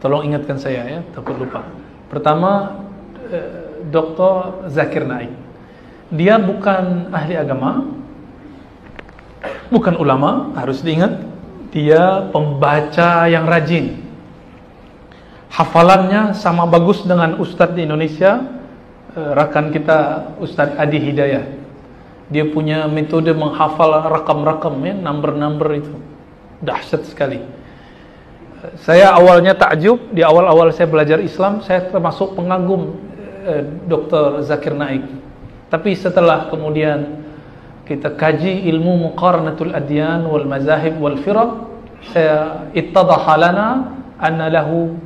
Tolong ingatkan saya ya, takut lupa. Pertama, Dr. Zakir Naik. Dia bukan ahli agama, bukan ulama, harus diingat. Dia pembaca yang rajin. Hafalannya sama bagus dengan Ustadz di Indonesia, rakan kita Ustadz Adi Hidayah. Dia punya metode menghafal rakam-rakam ya, number-number itu. Dahsyat sekali. Saya awalnya takjub, di awal-awal saya belajar Islam, saya termasuk pengagum Dr. Zakir Naik. Tapi setelah kemudian kita kaji ilmu muqaranatul adyan wal mazahib wal firaq, saya ittadaha lana anna lahu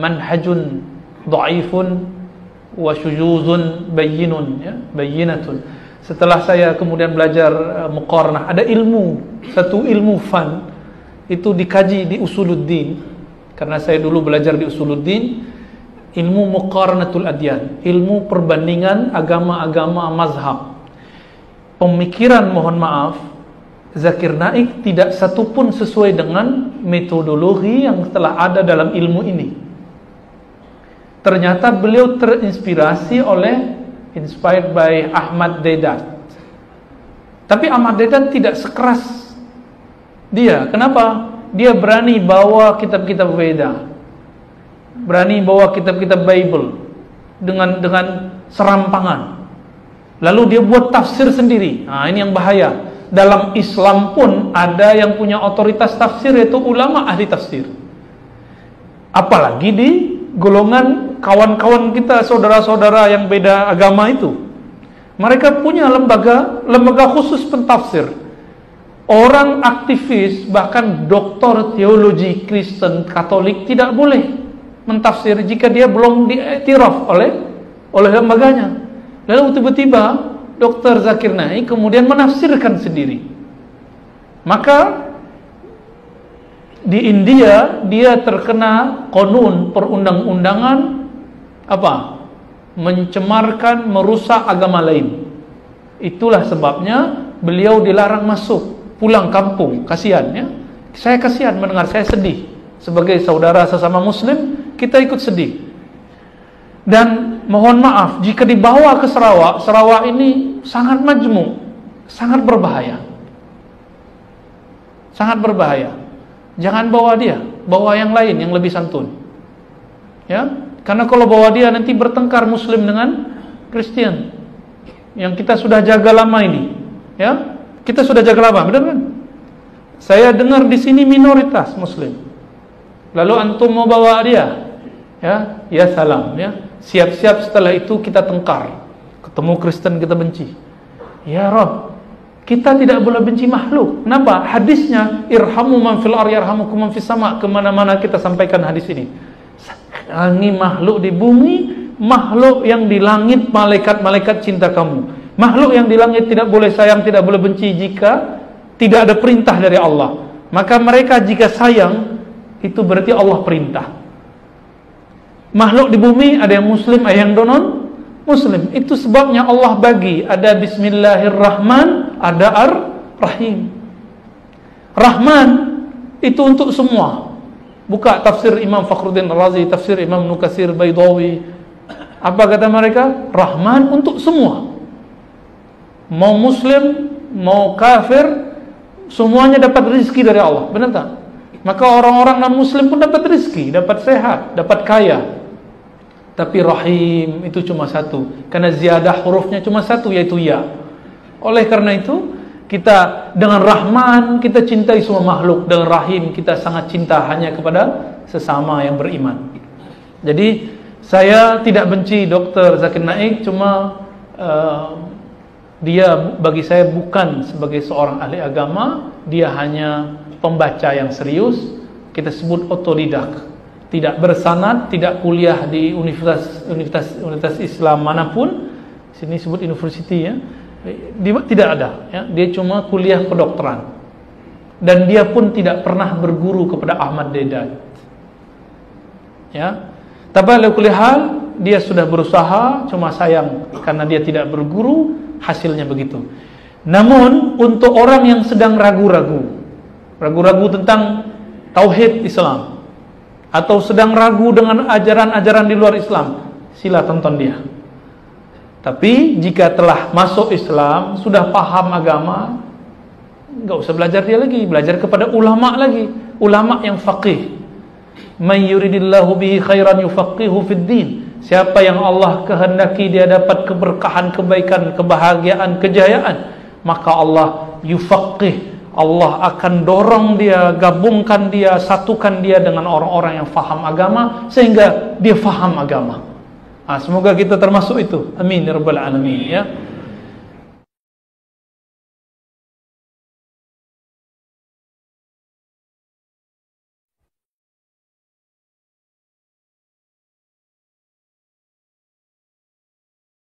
manhajun dha'ifun wa syujuzun bayyinun ya, bayyinatun. Setelah saya kemudian belajar muqaranah, ada ilmu, satu ilmu fan itu dikaji di Usuluddin. Karena saya dulu belajar di Usuluddin, ilmu muqaranatul adyan, ilmu perbandingan agama-agama mazhab. Pemikiran, mohon maaf, Zakir Naik tidak satupun sesuai dengan metodologi yang telah ada dalam ilmu ini. Ternyata beliau terinspirasi oleh, inspired by Ahmad Deedat. Tapi Ahmad Deedat tidak sekeras dia. Kenapa? Dia berani bawa kitab-kitab Veda, berani bawa kitab-kitab Bible dengan serampangan. Lalu dia buat tafsir sendiri. Nah, ini yang bahaya. Dalam Islam pun ada yang punya otoritas tafsir, yaitu ulama ahli tafsir. Apalagi di golongan kawan-kawan kita, saudara-saudara yang beda agama itu. Mereka punya lembaga khusus pentafsir. Orang aktivis, bahkan doktor teologi Kristen Katolik tidak boleh mentafsir jika dia belum diiktiraf oleh lembaganya. Lalu tiba-tiba Dr. Zakir Naik kemudian menafsirkan sendiri. Maka di India dia terkena konun perundang-undangan apa? Mencemarkan, merusak agama lain. Itulah sebabnya beliau dilarang masuk, pulang kampung. Kasihan ya. Saya kasihan mendengar, saya sedih. Sebagai saudara sesama muslim, kita ikut sedih. Dan mohon maaf jika dibawa ke Sarawak, Sarawak ini sangat majmuk, sangat berbahaya. Sangat berbahaya. Jangan bawa dia, bawa yang lain yang lebih santun. Ya, karena kalau bawa dia nanti bertengkar muslim dengan Kristen. Yang kita sudah jaga lama ini. Ya, kita sudah jaga lama, benar kan? Saya dengar di sini minoritas muslim. Lalu antum mau bawa dia? Ya salam ya. Siap-siap setelah itu kita tengkar. Ketemu Kristen kita benci. Ya Rob, kita tidak boleh benci makhluk. Kenapa? Hadisnya irhamu man fil ardi yarhamukum man fis sama. Kemana-mana kita sampaikan hadis ini. Sayangi makhluk di bumi, makhluk yang di langit, malaikat-malaikat cinta kamu. Makhluk yang di langit tidak boleh sayang, tidak boleh benci jika tidak ada perintah dari Allah. Maka mereka jika sayang, itu berarti Allah perintah. Makhluk di bumi ada yang muslim, ada yang non muslim. Itu sebabnya Allah bagi, ada bismillahirrahman, ada ar-rahim. Rahman itu untuk semua. Buka tafsir Imam Fakhruddin Razi, tafsir Imam Nukasir Baydawi. Apa kata mereka? Rahman untuk semua. Mau muslim, mau kafir, semuanya dapat rezeki dari Allah. Benar tak? Maka orang-orang non muslim pun dapat rezeki, dapat sehat, dapat kaya. Tapi rahim itu cuma satu, karena ziyadah hurufnya cuma satu, yaitu ya. Oleh karena itu kita dengan Rahman kita cintai semua makhluk, dengan Rahim kita sangat cinta hanya kepada sesama yang beriman. Jadi saya tidak benci Dr. Zakir Naik, cuma dia bagi saya bukan sebagai seorang ahli agama, dia hanya pembaca yang serius, kita sebut otodidak. Tidak bersanad, tidak kuliah di universitas Islam manapun. Sini sebut university ya. Tidak ada ya. Dia cuma kuliah kedokteran. Dan dia pun tidak pernah berguru kepada Ahmad Deedat. Ya. Tapi oleh kuliah hal dia sudah berusaha, cuma sayang karena dia tidak berguru, hasilnya begitu. Namun untuk orang yang sedang ragu-ragu tentang tauhid Islam, atau sedang ragu dengan ajaran-ajaran di luar Islam, sila tonton dia. Tapi jika telah masuk Islam, sudah paham agama, nggak usah belajar dia lagi, belajar kepada ulama lagi, ulama yang faqih. Man yuridillahu bihi khairan yufaqihu fid din. Siapa yang Allah kehendaki dia dapat keberkahan, kebaikan, kebahagiaan, kejayaan, maka Allah yufaqih, Allah akan dorong dia, gabungkan dia, satukan dia dengan orang-orang yang faham agama sehingga dia faham agama. Semoga kita termasuk itu. Amin ya rabbal alamin ya.